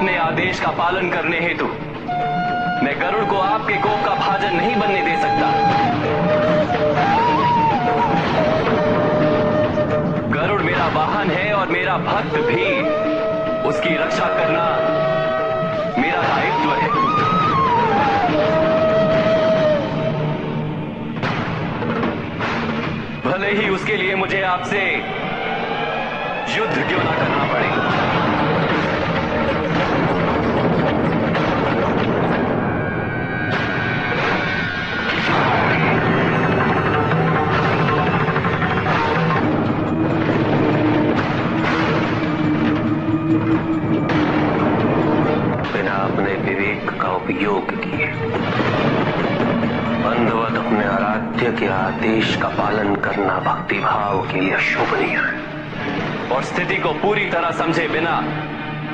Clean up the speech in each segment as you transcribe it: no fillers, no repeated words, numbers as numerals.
अपने आदेश का पालन करने हेतु मैं गरुड़ को आपके कोप का भाजन नहीं बनने दे सकता। गरुड़ मेरा वाहन है और मेरा भक्त भी। उसकी रक्षा करना मेरा दायित्व है। भले ही उसके लिए मुझे आपसे युद्ध क्यों ना करना पड़े। बिना अपने विवेक का उपयोग किए बंधवत अपने आराध्य के आदेश का पालन करना भक्ति भाव के लिए शोभनीय है। और स्थिति को पूरी तरह समझे बिना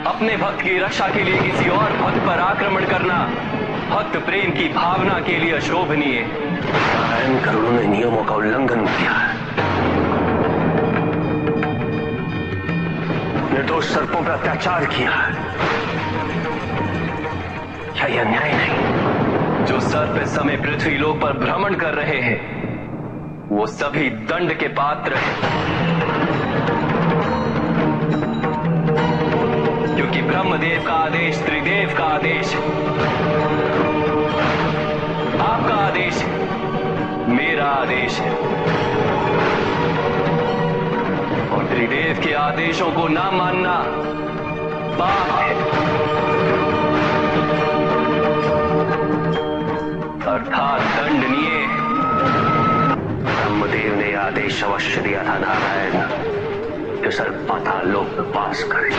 अपने भक्त की रक्षा के लिए किसी और भक्त पर आक्रमण करना भक्त प्रेम की भावना के लिए अशोभनीय। नारायण गरुड़ ने नियमों का उल्लंघन किया है। निर्दोष सर्पों पर अत्याचार किया है। क्या यह न्याय नहीं? जो सर्प इस समय पृथ्वी लोक पर भ्रमण कर रहे हैं वो सभी दंड के पात्र हैं, क्योंकि ब्रह्मदेव का आदेश त्रिदेव का आदेश है। आपका आदेश है, मेरा आदेश है। और त्रिदेव के आदेशों को ना मानना पाप है। अर्थात दंडनीय। ब्रह्मदेव ने आदेश अवश्य दिया था नारायण कि सर्प पाताल लोक में वास करे,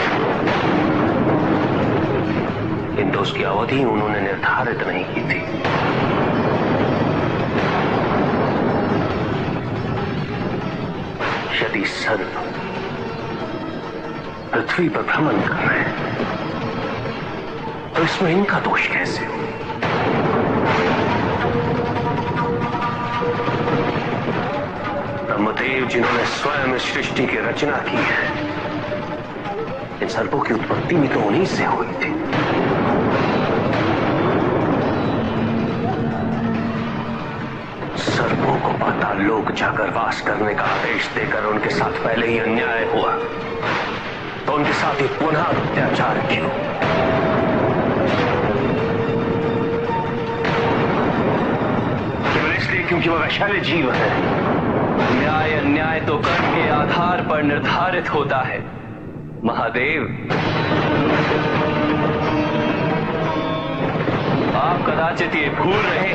किंतु उसकी अवधि उन्होंने निर्धारित नहीं की थी। यदि सर्प पृथ्वी पर भ्रमण कर रहे हैं तो इसमें इनका दोष कैसे हो? ब्रह्मदेव जिन्होंने स्वयं इस सृष्टि की रचना की है, इन सर्पों की उत्पत्ति भी तो उन्हीं से हुई थी। सर्पों को पाताल लोक जाकर वास करने का आदेश देकर उनके साथ पहले ही अन्याय हुआ, तो उनके साथ ही पुनः अत्याचार क्यों? केवल इसलिए क्योंकि वह वैशाली जीव है। न्याय अन्याय तो कर्म के आधार पर निर्धारित होता है महादेव। आप कदाचित ये भूल रहे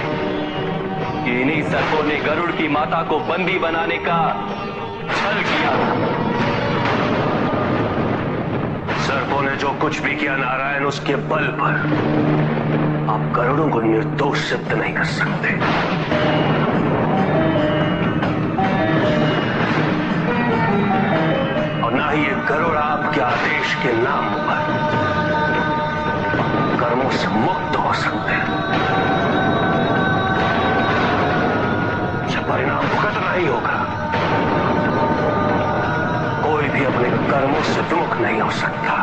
कि इन्हीं सर्पों ने गरुड़ की माता को बंदी बनाने का छल किया था। सर्पों ने जो कुछ भी किया नारायण, उसके बल पर आप गरुड़ों को निर्दोष सिद्ध नहीं कर सकते। और ना ही ये गरुड़ आपके आदेश के नाम पर कर्मों से मुक्त हो सकते हैं। परिणाम भुगतना ही होगा। कोई भी अपने कर्मों से विमुख नहीं हो सकता।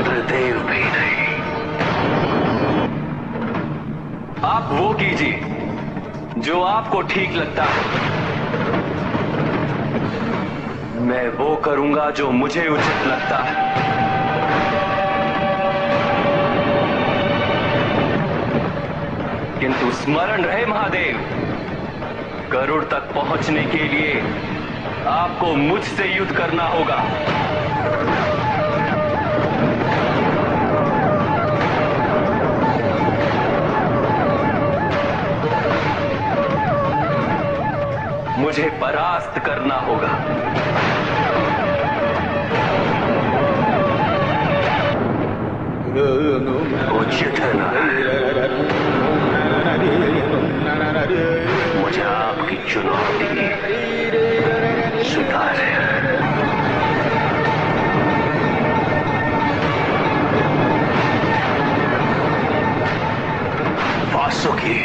त्रिदेव भी नहीं। आप वो कीजिए जो आपको ठीक लगता है। मैं वो करूंगा जो मुझे उचित लगता है। किंतु स्मरण रहे महादेव, गरुड़ तक पहुंचने के लिए आपको मुझसे युद्ध करना होगा। मुझे परास्त करना होगा। उचित है नारायण, मुझे आपकी चुनौती स्वीकार है। वासुकी,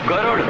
गरुड़,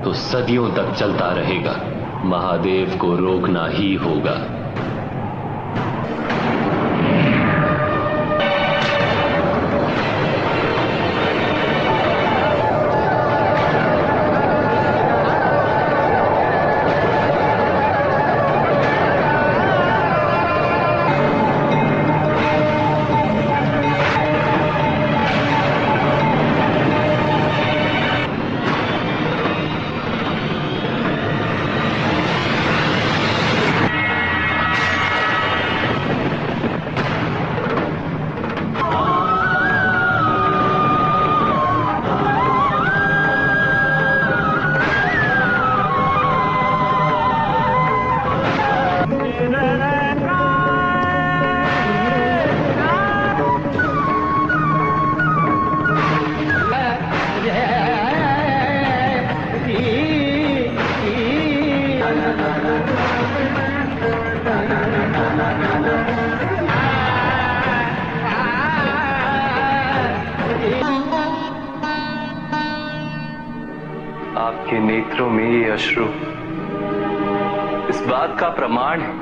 तो सदियों तक चलता रहेगा। महादेव को रोकना ही होगा। आपके नेत्रों में ये अश्रु इस बात का प्रमाण है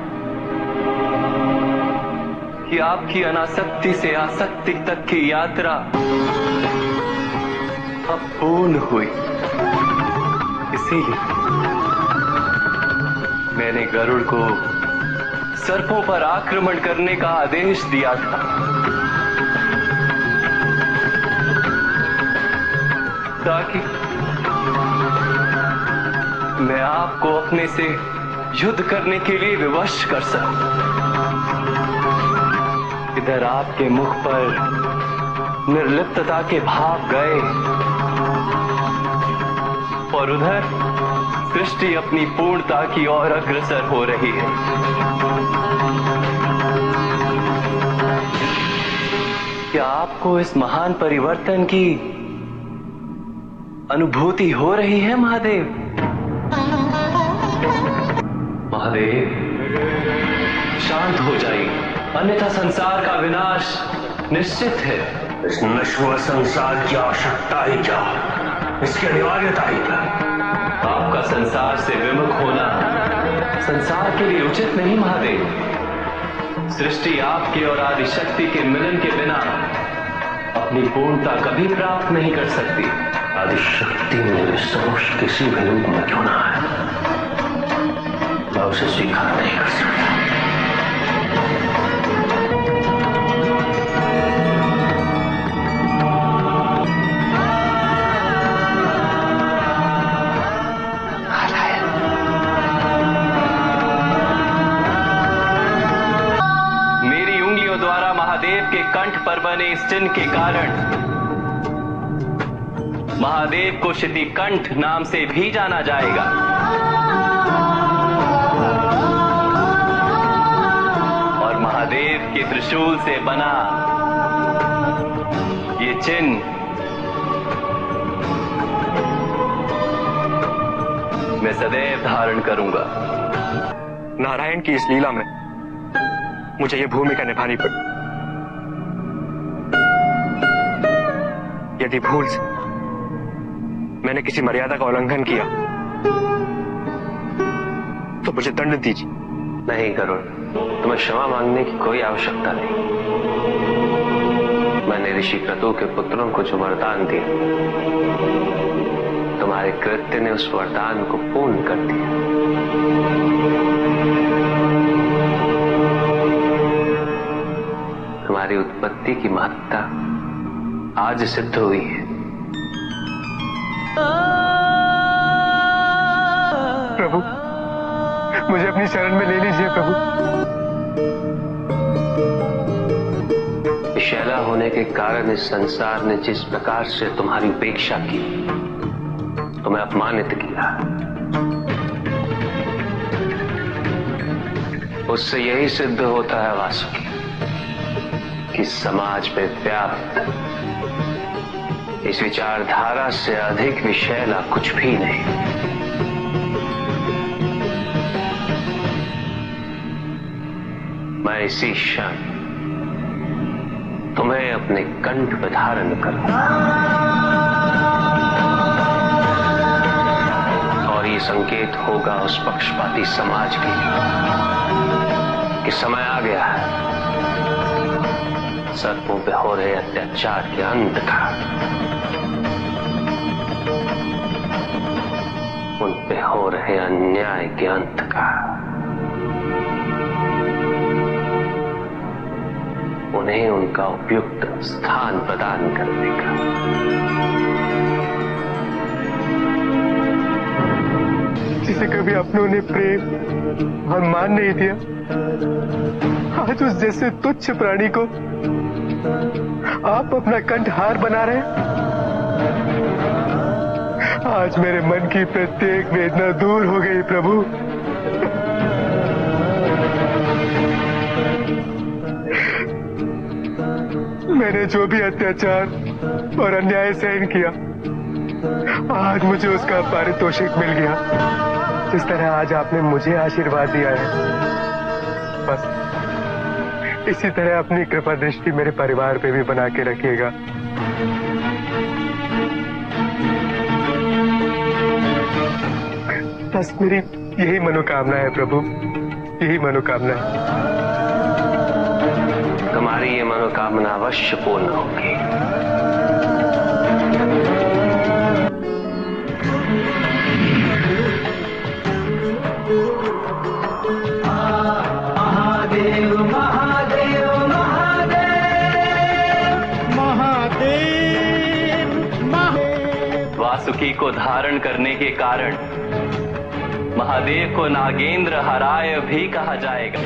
कि आपकी अनासक्ति से आसक्ति तक की यात्रा अब पूर्ण हुई। इसीलिए मैंने गरुड़ को सर्पों पर आक्रमण करने का आदेश दिया था, ताकि मैं आपको अपने से युद्ध करने के लिए विवश कर सकूं। इधर आपके मुख पर निर्लिप्तता के भाव गए और उधर सृष्टि अपनी पूर्णता की ओर अग्रसर हो रही है। क्या आपको इस महान परिवर्तन की अनुभूति हो रही है महादेव? महादेव, शांत हो जाइए, अन्यथा संसार का विनाश निश्चित है। इस नश्वर संसार की आवश्यकता ही क्या, इसकी अनिवार्यता ही क्या? आपका संसार से विमुख होना संसार के लिए उचित नहीं महादेव। सृष्टि आपके और आदिशक्ति के मिलन के बिना अपनी पूर्णता कभी प्राप्त नहीं कर सकती। आदिशक्ति मेरे समक्ष किसी भी रूप में क्यों ना है, मैं उसे स्वीकार नहीं कर सकता। मेरी उंगलियों द्वारा महादेव के कंठ पर बने इस चिन्ह के कारण महादेव को शितिकंठ नाम से भी जाना जाएगा। और महादेव के त्रिशूल से बना ये चिन्ह मैं सदैव धारण करूंगा। नारायण की इस लीला में मुझे ये भूमिका निभानी पड़ी। यदि भूल से मैंने किसी मर्यादा का उल्लंघन किया तो मुझे दंड दीजिए। नहीं गरुड़, तुम्हें क्षमा मांगने की कोई आवश्यकता नहीं। मैंने ऋषि क्रतु के पुत्रों को जो वरदान दिया, तुम्हारे कृत्य ने उस वरदान को पूर्ण कर दिया। तुम्हारी उत्पत्ति की महत्ता आज सिद्ध हुई है। प्रभु, मुझे अपनी शरण में ले लीजिए प्रभु। विषैला होने के कारण इस संसार ने जिस प्रकार से तुम्हारी उपेक्षा की, तुम्हें अपमानित किया, उससे यही सिद्ध होता है वासुकी कि समाज में व्याप्त इस विचारधारा से अधिक विषैला कुछ भी नहीं। मैं इसी क्षण तुम्हें अपने कंठ पर धारण करूंगा। संकेत होगा उस पक्षपाती समाज के कि समय आ गया है सर्पों पे हो रहे अत्याचार के अंत का, उन पे हो रहे अन्याय के अंत का, उन्हें उनका उपयुक्त स्थान प्रदान करने का। जिसे कभी अपनों ने प्रेम और मान नहीं दिया, आज उस जैसे तुच्छ प्राणी को आप अपना कंठहार बना रहे हैं। आज मेरे मन की प्रत्येक वेदना दूर हो गई प्रभु। मैंने जो भी अत्याचार और अन्याय सहन किया, आज मुझे उसका पारितोषिक मिल गया। जिस तरह आज आपने मुझे आशीर्वाद दिया है, बस इसी तरह अपनी कृपा दृष्टि मेरे परिवार पे भी बना के रखिएगा। बस मेरी यही मनोकामना है प्रभु, यही मनोकामना है। तुम्हारी ये मनोकामना अवश्य पूर्ण होगी। महादेव महादेव महादेव महादेव। वासुकी को धारण करने के कारण महादेव को नागेंद्र हराय भी कहा जाएगा।